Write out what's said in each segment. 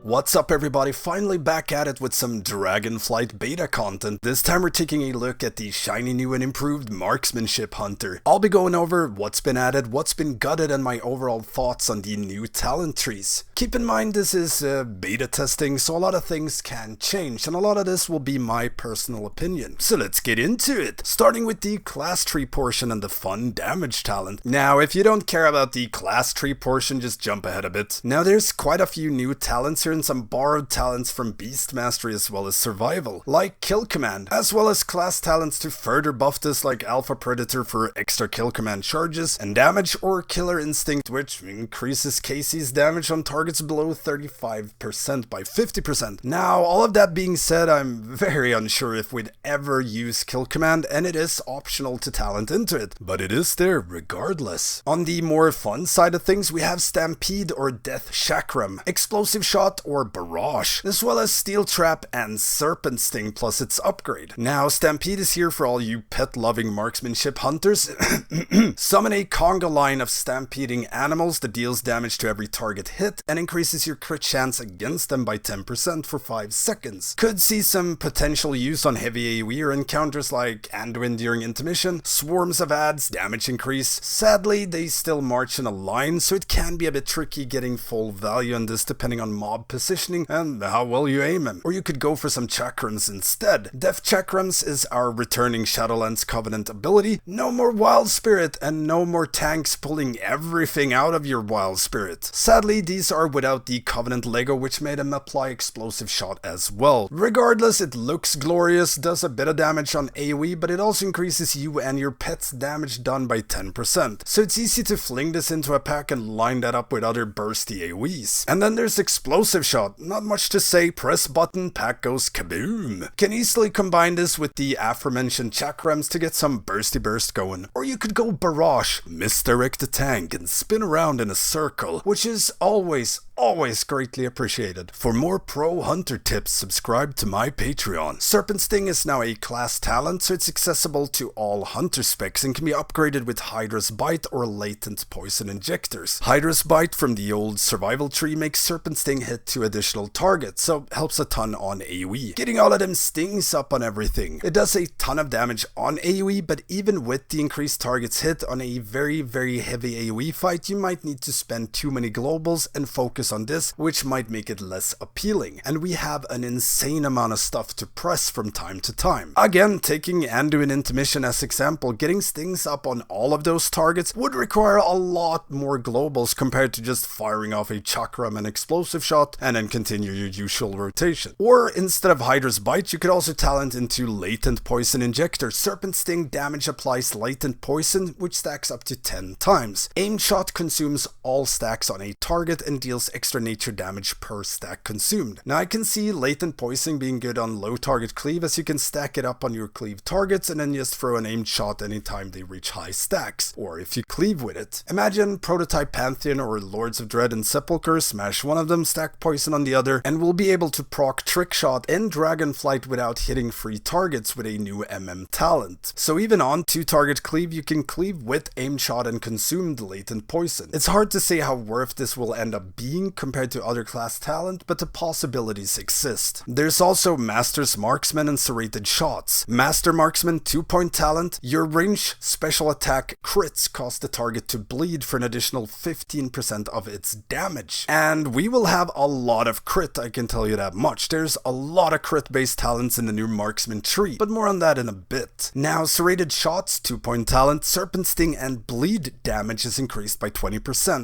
What's up everybody, finally back at it with some Dragonflight Beta content. This time we're taking a look at the shiny new and improved Marksmanship Hunter. I'll be going over what's been added, what's been gutted, and my overall thoughts on the new talent trees. Keep in mind this is beta testing, so a lot of things can change, and a lot of this will be my personal opinion. So let's get into it, starting with the class tree portion and the fun damage talent. Now if you don't care about the class tree portion, just jump ahead a bit. Now there's quite a few new talents here and some borrowed talents from Beast Mastery as well as Survival, like Kill Command, as well as class talents to further buff this like Alpha Predator for extra Kill Command charges and damage, or Killer Instinct, which increases Casey's damage on targets below 35% by 50%. Now all of that being said, I'm very unsure if we'd ever use Kill Command, and it is optional to talent into it, but it is there regardless. On the more fun side of things, we have Stampede or Death Chakram, Explosive Shot or Barrage, as well as Steel Trap and Serpent Sting plus its upgrade. Now Stampede is here for all you pet-loving marksmanship hunters. Summon a conga line of stampeding animals that deals damage to every target hit and increases your crit chance against them by 10% for 5 seconds. Could see some potential use on heavy AoE or encounters like Anduin during intermission, swarms of ads, damage increase. Sadly, they still march in a line, so it can be a bit tricky getting full value on this depending on mob positioning and how well you aim him. Or you could go for some chakrams instead. Death Chakrams is our returning Shadowlands Covenant ability. No more Wild Spirit and no more tanks pulling everything out of your Wild Spirit. Sadly, these are without the Covenant Lego, which made him apply Explosive Shot as well. Regardless, it looks glorious, does a bit of damage on AoE, but it also increases you and your pet's damage done by 10%. So it's easy to fling this into a pack and line that up with other bursty AoEs. And then there's Explosive Shot. Not much to say, press button, pack goes kaboom. Can easily combine this with the aforementioned chakrams to get some bursty burst going. Or you could go Barrage, misdirect the tank and spin around in a circle, which is always greatly appreciated. For more pro hunter tips, subscribe to my Patreon. Serpent Sting is now a class talent, so it's accessible to all hunter specs and can be upgraded with Hydra's Bite or latent poison injectors. Hydra's Bite from the old survival tree makes Serpent Sting hit 2 additional targets, so helps a ton on AoE. Getting all of them stings up on everything. It does a ton of damage on AoE, but even with the increased targets hit on a very heavy AoE fight, you might need to spend too many globals and focus on this, which might make it less appealing. And we have an insane amount of stuff to press from time to time. Again, taking Anduin Intermission as example, getting stings up on all of those targets would require a lot more globals compared to just firing off a chakram and explosive shot and then continue your usual rotation. Or instead of Hydra's Bite, you could also talent into latent poison injector. Serpent Sting damage applies latent poison, which stacks up to 10 times. Aim shot consumes all stacks on a target and deals extra nature damage per stack consumed. Now I can see latent poison being good on low target cleave, as you can stack it up on your cleave targets and then just throw an aimed shot anytime they reach high stacks, or if you cleave with it. Imagine Prototype Pantheon or Lords of Dread and Sepulchre, smash one of them, stack poison on the other, and we'll be able to proc Trick Shot and Dragonflight without hitting free targets with a new MM talent. So even on 2 target cleave, you can cleave with aim shot and consume the latent poison. It's hard to say how worth this will end up being compared to other class talent, but the possibilities exist. There's also Master's Marksman and Serrated Shots. Master Marksman 2-point talent, your range special attack crits cause the target to bleed for an additional 15% of its damage. And we will have a lot of crit, I can tell you that much. There's a lot of crit based talents in the new marksman tree, but more on that in a bit. Now Serrated Shots 2-point talent, Serpent Sting and bleed damage is increased by 20%,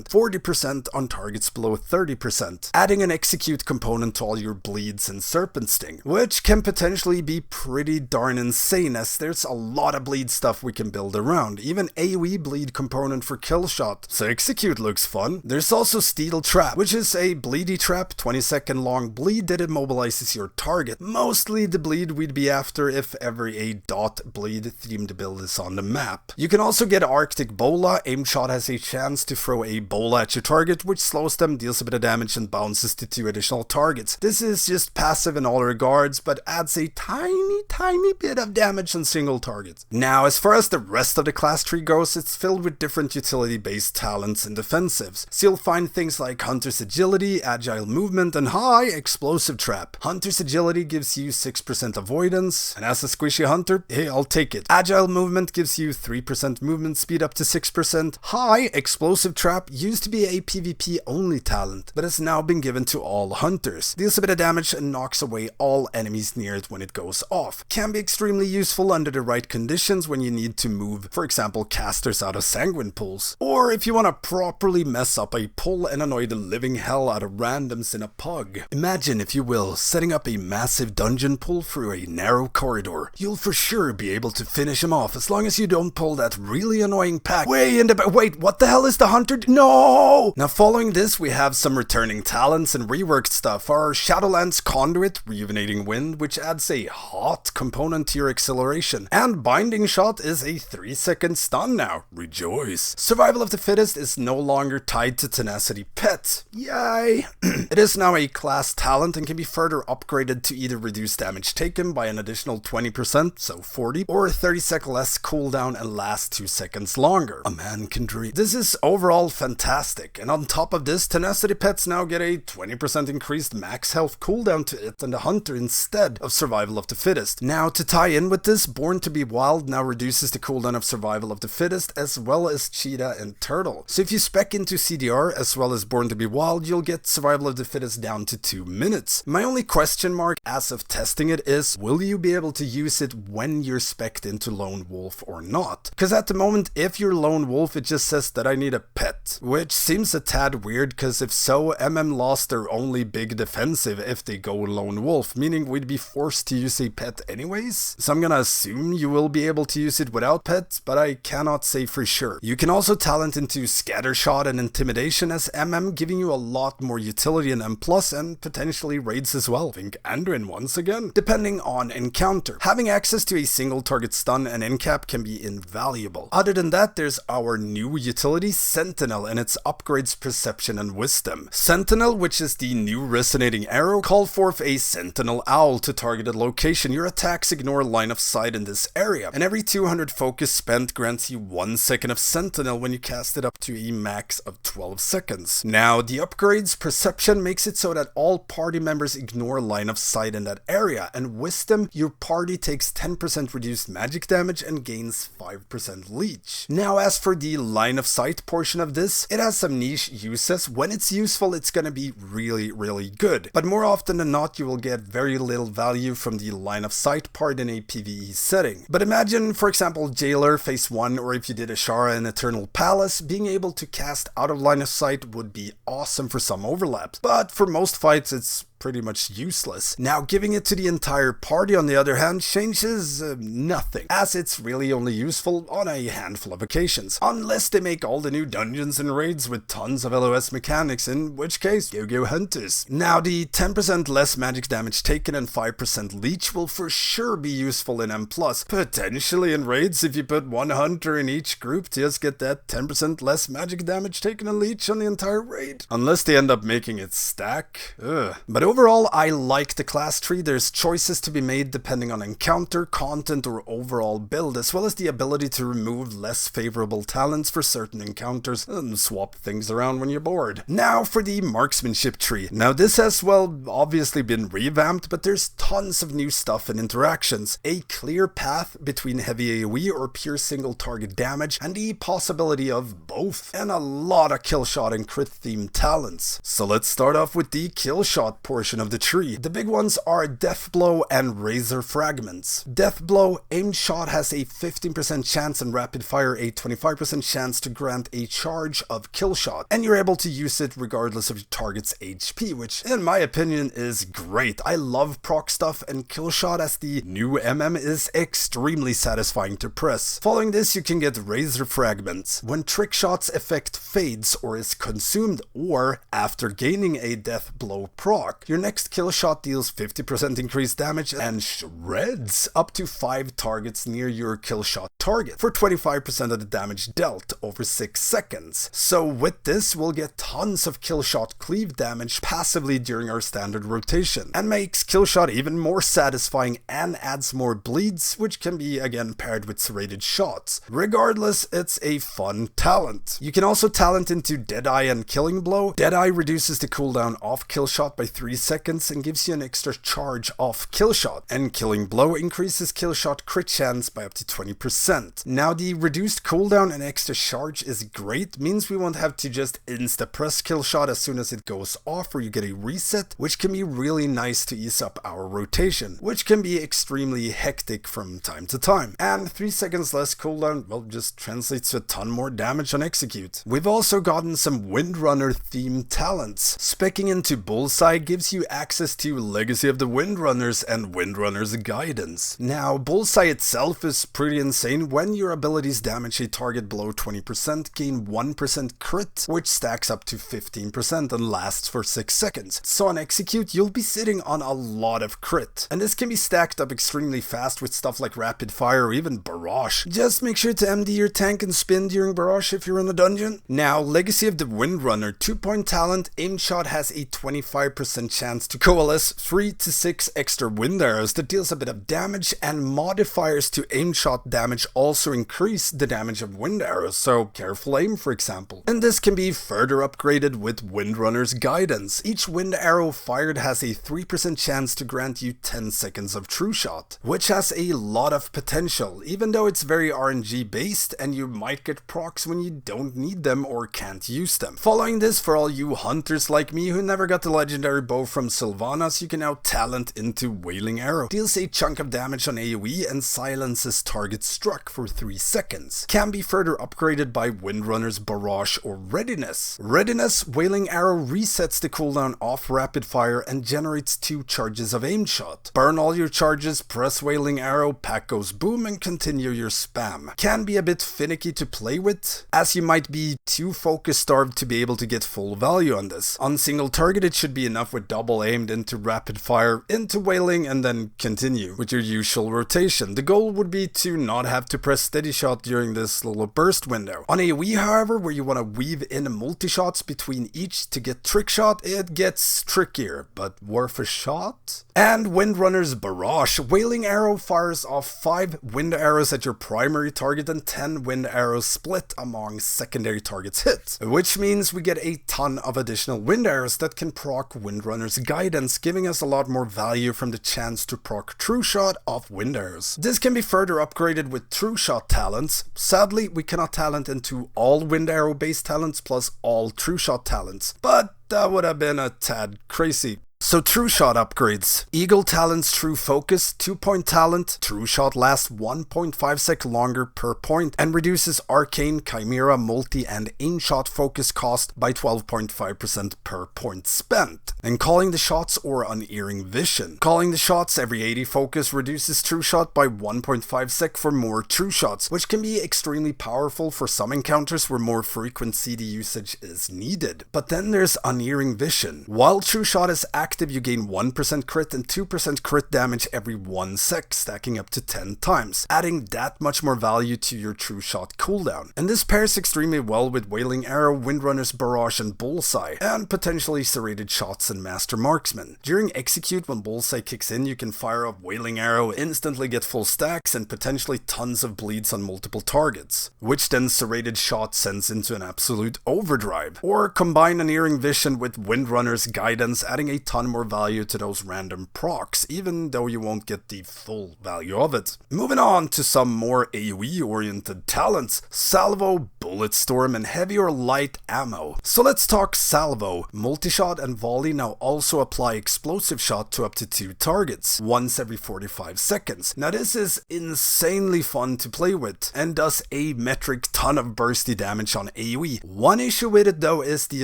40% on targets below 30%, adding an execute component to all your bleeds and Serpent Sting, which can potentially be pretty darn insane, as there's a lot of bleed stuff we can build around, even AoE bleed component for kill shot, so execute looks fun. There's also Steel Trap, which is a bleedy trap, 20-second long bleed that immobilizes your target. Mostly the bleed we'd be after if ever a dot bleed themed build is on the map. You can also get Arctic Bola. Aim shot has a chance to throw a bola at your target, which slows them, deals deals a bit of damage and bounces to 2 additional targets. This is just passive in all regards, but adds a tiny bit of damage on single targets. Now, as far as the rest of the class tree goes, it's filled with different utility-based talents and defensives. So you'll find things like Hunter's Agility, Agile Movement, and High Explosive Trap. Hunter's Agility gives you 6% avoidance, and as a squishy hunter, hey, I'll take it. Agile Movement gives you 3% movement speed up to 6%. High Explosive Trap used to be a PvP only talent, but has now been given to all hunters. Deals a bit of damage and knocks away all enemies near it when it goes off. Can be extremely useful under the right conditions when you need to move, for example, casters out of sanguine pools. Or if you want to properly mess up a pull and annoy the living hell out of randoms in a pug. Imagine, if you will, setting up a massive dungeon pull through a narrow corridor. You'll for sure be able to finish him off as long as you don't pull that really annoying pack way in the back. Wait, what the hell is the hunter? No! Now following this, we have some returning talents and reworked stuff. Our Shadowlands Conduit, Rejuvenating Wind, which adds a hot component to your acceleration. And Binding Shot is a 3-second stun now. Rejoice. Survival of the Fittest is no longer tied to Tenacity Pet. Yay! It is now a class talent and can be further upgraded to either reduce damage taken by an additional 20%, so 40, or 30-second less cooldown and last 2 seconds longer. A man can dream. This is overall fantastic, and on top of this, Tenacity Pets now get a 20% increased max health cooldown to it and the hunter instead of Survival of the Fittest. Now, to tie in with this, Born to be Wild now reduces the cooldown of Survival of the Fittest as well as Cheetah and Turtle. So if you spec into CDR as well as Born to be Wild, you'll get Survival of the Fittest down to 2 minutes. My only question mark as of testing it is, will you be able to use it when you're spec'd into Lone Wolf or not? Because at the moment, if you're Lone Wolf, it just says that I need a pet, which seems a tad weird, because if so, MM lost their only big defensive if they go Lone Wolf, meaning we'd be forced to use a pet anyways. So I'm gonna assume you will be able to use it without pets, but I cannot say for sure. You can also talent into Scattershot and Intimidation as MM, giving you a lot more utility in M+, and potentially raids as well. Think Anduin once again. Depending on encounter. Having access to a single target stun and endcap can be invaluable. Other than that, there's our new utility, Sentinel, and its upgrades Perception and Wisdom. Sentinel, which is the new resonating arrow, call forth a Sentinel Owl to target a location. Your attacks ignore line of sight in this area, and every 200 focus spent grants you 1 second of Sentinel when you cast it up to a max of 12 seconds. Now, the upgrades Perception makes it so that all party members ignore line of sight in that area, and Wisdom, your party takes 10% reduced magic damage and gains 5% leech. Now, as for the line of sight portion of this, it has some niche uses. When it's useful, it's gonna be really good, but more often than not, you will get very little value from the line of sight part in a PvE setting. But imagine, for example, Jailer phase 1, or if you did Ashara in Eternal Palace, being able to cast out of line of sight would be awesome for some overlaps, but for most fights, it's pretty much useless. Now, giving it to the entire party, on the other hand, changes nothing, as it's really only useful on a handful of occasions, unless they make all the new dungeons and raids with tons of LOS mechanics, in which case, go hunters. Now, the 10% less magic damage taken and 5% leech will for sure be useful in M+, potentially in raids if you put 1 hunter in each group to just get that 10% less magic damage taken and leech on the entire raid, unless they end up making it stack. But overall, I like the class tree. There's choices to be made depending on encounter, content, or overall build, as well as the ability to remove less favorable talents for certain encounters and swap things around when you're bored. Now for the marksmanship tree. Now this has, well, obviously been revamped, but there's tons of new stuff and interactions. A clear path between heavy AoE or pure single target damage, and the possibility of both, and a lot of killshot and crit themed talents. So let's start off with the killshot portion of the tree. The big ones are Death Blow and Razor Fragments. Death Blow, aimed shot has a 15% chance and rapid fire a 25% chance to grant a charge of kill shot, and you're able to use it regardless of your target's HP, which in my opinion is great. I love proc stuff, and kill shot as the new MM is extremely satisfying to press. Following this, you can get Razor Fragments. When trick shot's effect fades or is consumed, or after gaining a Death Blow proc, Your next kill shot deals 50% increased damage and shreds up to 5 targets near your kill shot target for 25% of the damage dealt over 6 seconds. So with this, we'll get tons of kill shot cleave damage passively during our standard rotation, and makes kill shot even more satisfying and adds more bleeds, which can be again paired with serrated shots. Regardless, it's a fun talent. You can also talent into Deadeye and Killing Blow. Deadeye reduces the cooldown off kill shot by 3 seconds and gives you an extra charge off kill shot, and Killing Blow increases kill shot crit chance by up to 20%. Now the reduced cooldown and extra charge is great, means we won't have to just insta press kill shot as soon as it goes off, or you get a reset, which can be really nice to ease up our rotation, which can be extremely hectic from time to time. And 3 seconds less cooldown, well, just translates to a ton more damage on execute. We've also gotten some Windrunner themed talents. Speccing into Bullseye gives you access to Legacy of the Windrunners and Windrunner's Guidance. Now, Bullseye itself is pretty insane. When your abilities damage a target below 20%, gain 1% crit, which stacks up to 15% and lasts for 6 seconds. So on execute, you'll be sitting on a lot of crit. And this can be stacked up extremely fast with stuff like rapid fire or even barrage. Just make sure to MD your tank and spin during barrage if you're in a dungeon. Now, Legacy of the Windrunner 2-point talent, aim shot has a 25% chance to coalesce 3 to 6 extra wind arrows that deals a bit of damage, and modifiers to aim shot damage also increase the damage of wind arrows, so careful aim for example. And this can be further upgraded with Windrunner's Guidance. Each wind arrow fired has a 3% chance to grant you 10 seconds of true shot, which has a lot of potential, even though it's very RNG based and you might get procs when you don't need them or can't use them. Following this, for all you hunters like me who never got the legendary bow from Sylvanas, you can now talent into Wailing Arrow. Deals a chunk of damage on AoE and silences targets struck for 3 seconds. Can be further upgraded by Windrunner's Barrage or Readiness. Readiness, Wailing Arrow resets the cooldown off rapid fire and generates 2 charges of aim shot. Burn all your charges, press Wailing Arrow, pack goes boom, and continue your spam. Can be a bit finicky to play with, as you might be too focus starved to be able to get full value on this. On single target, it should be enough with double aimed into rapid fire, into Wailing, and then continue with your usual rotation. The goal would be to not have to press steady shot during this little burst window. On AoE, however, where you want to weave in multi-shots between each to get trick shot, it gets trickier, but worth a shot. And Windrunner's Barrage. Wailing Arrow fires off 5 wind arrows at your primary target and 10 wind arrows split among secondary targets hit, which means we get a ton of additional wind arrows that can proc Windrunner's Guidance, giving us a lot more value from the chance to proc True Shot off wind arrows. This can be further upgraded with True Shot talents. Sadly, we cannot talent into all wind arrow based talents plus all True Shot talents, but that would have been a tad crazy. So True Shot upgrades. Eagle talents True Focus, 2-point talent. True Shot lasts 1.5 sec longer per point and reduces Arcane, Chimera, Multi and Aim Shot focus cost by 12.5% per point spent. And Calling the Shots or Unerring Vision. Calling the Shots every 80 focus reduces True Shot by 1.5 sec for more True Shots, which can be extremely powerful for some encounters where more frequent CD usage is needed. But then there's Unerring Vision. While True Shot is active, you gain 1% crit and 2% crit damage every 1 sec, stacking up to 10 times, adding that much more value to your True Shot cooldown. And this pairs extremely well with Wailing Arrow, Windrunner's Barrage and Bullseye, and potentially serrated shots and Master Marksman. During execute, when Bullseye kicks in, you can fire up Wailing Arrow, instantly get full stacks and potentially tons of bleeds on multiple targets, which then serrated shot sends into an absolute overdrive. Or combine Unerring Vision with Windrunner's Guidance, adding a ton more value to those random procs, even though you won't get the full value of it. Moving on to some more AoE oriented talents. Salvo, Bullet Storm and heavy or light ammo. So let's talk Salvo. Multi-shot and volley now also apply explosive shot to up to 2 targets, once every 45 seconds. Now this is insanely fun to play with, and does a metric ton of bursty damage on AoE. One issue with it though is the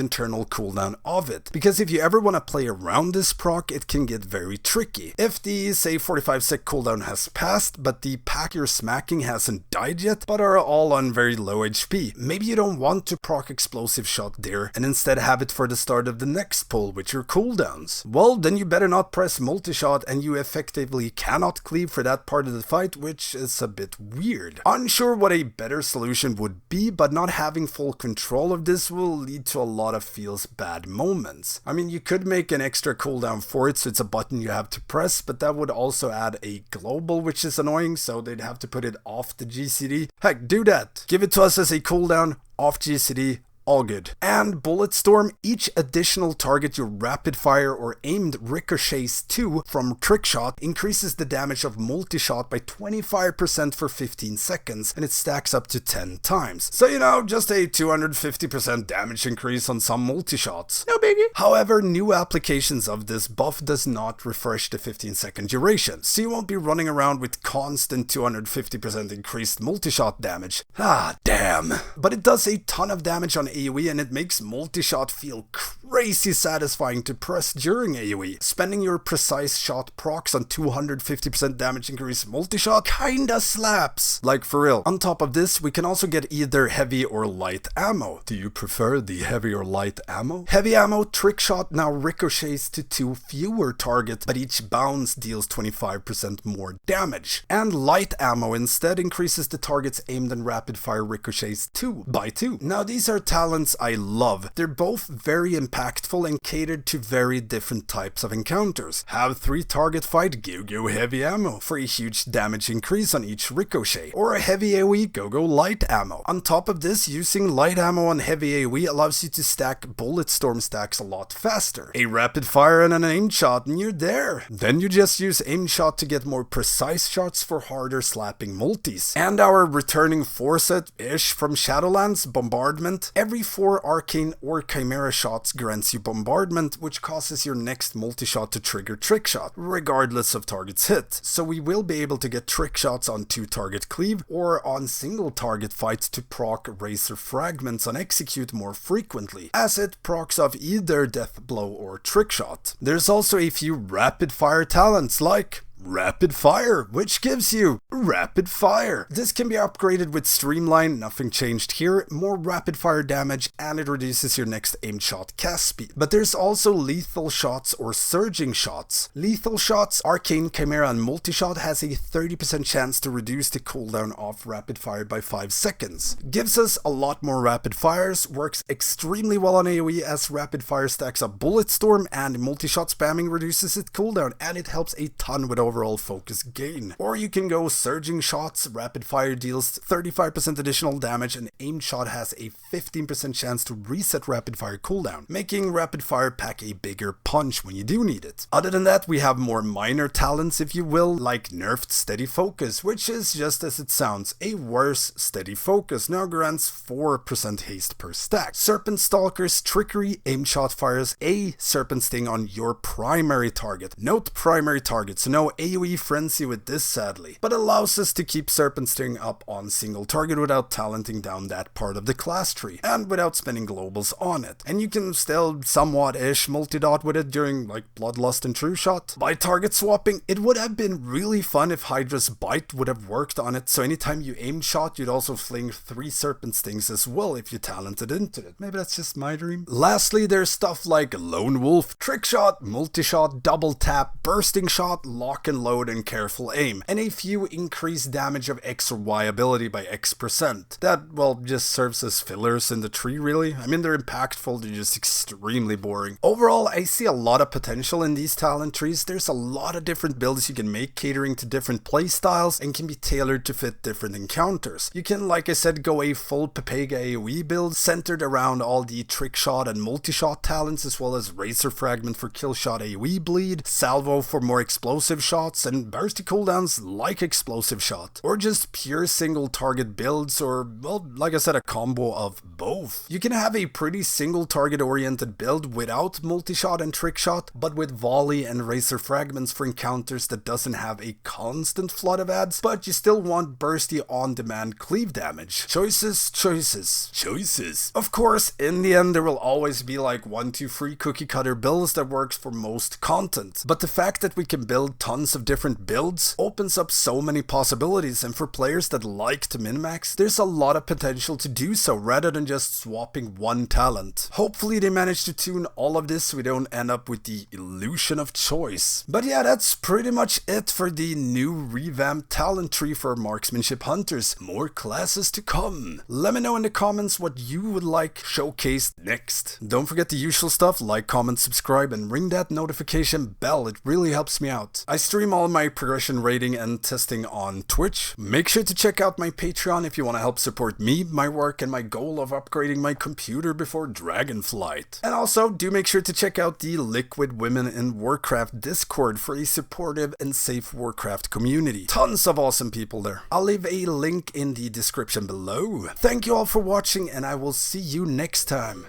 internal cooldown of it, because if you ever want to play around around this proc, it can get very tricky. If the, say, 45 sec cooldown has passed, but the pack you're smacking hasn't died yet, but are all on very low HP, maybe you don't want to proc explosive shot there, and instead have it for the start of the next pull with your cooldowns. Well, then you better not press multi-shot, and you effectively cannot cleave for that part of the fight, which is a bit weird. Unsure what a better solution would be, but not having full control of this will lead to a lot of feels bad moments. I mean, you could make an extra cooldown for it, so it's a button you have to press, but that would also add a global, which is annoying, so they'd have to put it off the GCD. Heck, do that! Give it to us as a cooldown, off GCD, all good. And Bullet Storm, each additional target your rapid fire or aimed ricochets to from trick shot increases the damage of multi-shot by 25% for 15 seconds, and it stacks up to 10 times. So, you know, just a 250% damage increase on some multi-shots. No biggie. However, new applications of this buff does not refresh the 15-second duration, so you won't be running around with constant 250% increased multi-shot damage. Ah, damn. But it does a ton of damage on AoE, and it makes multi-shot feel crazy satisfying to press during AoE. Spending your precise shot procs on 250% damage increase multi-shot kinda slaps. Like for real. On top of this, we can also get either heavy or light ammo. Do you prefer the heavy or light ammo? Heavy ammo, trick shot now ricochets to 2 fewer targets, but each bounce deals 25% more damage. And light ammo instead increases the targets aimed and rapid fire ricochets 2 by 2. Now these are talents I love. They're both very impactful and catered to very different types of encounters. Have 3 target fight, go heavy ammo for a huge damage increase on each ricochet, or a heavy AoE, go light ammo. On top of this, using light ammo on heavy AoE allows you to stack bullet storm stacks a lot faster. A rapid fire and an aim shot and you're there. Then you just use aim shot to get more precise shots for harder slapping multis. And our returning force-ish from Shadowlands, Bombardment. Every 4 arcane or chimera shots grants you bombardment, which causes your next multi-shot to trigger trick shot, regardless of target's hit. So we will be able to get trick shots on 2 target cleave, or on single target fights to proc razor fragments on execute more frequently, as it procs off either death blow or trick shot. There's also a few rapid fire talents like Rapid Fire, which gives you Rapid Fire. This can be upgraded with Streamline, nothing changed here, more rapid fire damage, and it reduces your next aimed shot cast speed. But there's also Lethal Shots or Surging Shots. Lethal Shots, Arcane, Chimera, and Multi-Shot has a 30% chance to reduce the cooldown of rapid fire by 5 seconds. Gives us a lot more rapid fires, works extremely well on AoE as rapid fire stacks up Bullet Storm, and multi-shot spamming reduces its cooldown, and it helps a ton with overall focus gain. Or you can go Surging Shots, rapid fire deals 35% additional damage, and aimed shot has a 15% chance to reset rapid fire cooldown, making rapid fire pack a bigger punch when you do need it. Other than that, we have more minor talents, if you will, like nerfed Steady Focus, which is just as it sounds, a worse Steady Focus, now grants 4% haste per stack. Serpent Stalker's Trickery, aimed shot fires a Serpent Sting on your primary target. Note primary target, so no AoE frenzy with this sadly, but allows us to keep Serpent Sting up on single target without talenting down that part of the class tree, and without spending globals on it. And you can still somewhat-ish multi-dot with it during like Bloodlust and True Shot. By target swapping, it would have been really fun if Hydra's Bite would have worked on it, so anytime you aimed shot, you'd also fling 3 Serpent Stings as well if you talented into it. Maybe that's just my dream. Lastly, there's stuff like Lone Wolf, Trick Shot, Multi-Shot, Double Tap, Bursting Shot, Lock and Load, and Careful Aim, and a few increased damage of X or Y ability by X%. That, well, just serves as fillers in the tree really. I mean, they're impactful, they're just extremely boring. Overall, I see a lot of potential in these talent trees. There's a lot of different builds you can make catering to different playstyles and can be tailored to fit different encounters. You can, like I said, go a full Pepega AoE build centered around all the Trick Shot and Multi-Shot talents, as well as Razor Fragment for kill shot AoE bleed, Salvo for more explosive shots, shots and bursty cooldowns like explosive shot, or just pure single target builds, or, well, like I said, a combo of both. You can have a pretty single target oriented build without multi-shot and trick shot, but with volley and razor fragments for encounters that doesn't have a constant flood of ads, but you still want bursty on-demand cleave damage. Choices, choices, choices. Of course, in the end there will always be like 1, 2, 3 cookie cutter builds that works for most content, but the fact that we can build tons of different builds opens up so many possibilities, and for players that like to min-max, there's a lot of potential to do so rather than just swapping one talent. Hopefully they manage to tune all of this so we don't end up with the illusion of choice. But yeah, that's pretty much it for the new revamped talent tree for Marksmanship Hunters. More classes to come. Let me know in the comments what you would like showcased next. Don't forget the usual stuff, like, comment, subscribe, and ring that notification bell. It really helps me out. I stream all my progression rating and testing on Twitch. Make sure to check out my Patreon if you want to help support me, my work, and my goal of upgrading my computer before Dragonflight. And also, do make sure to check out the Liquid Women in Warcraft Discord for a supportive and safe Warcraft community. Tons of awesome people there. I'll leave a link in the description below. Thank you all for watching, and I will see you next time.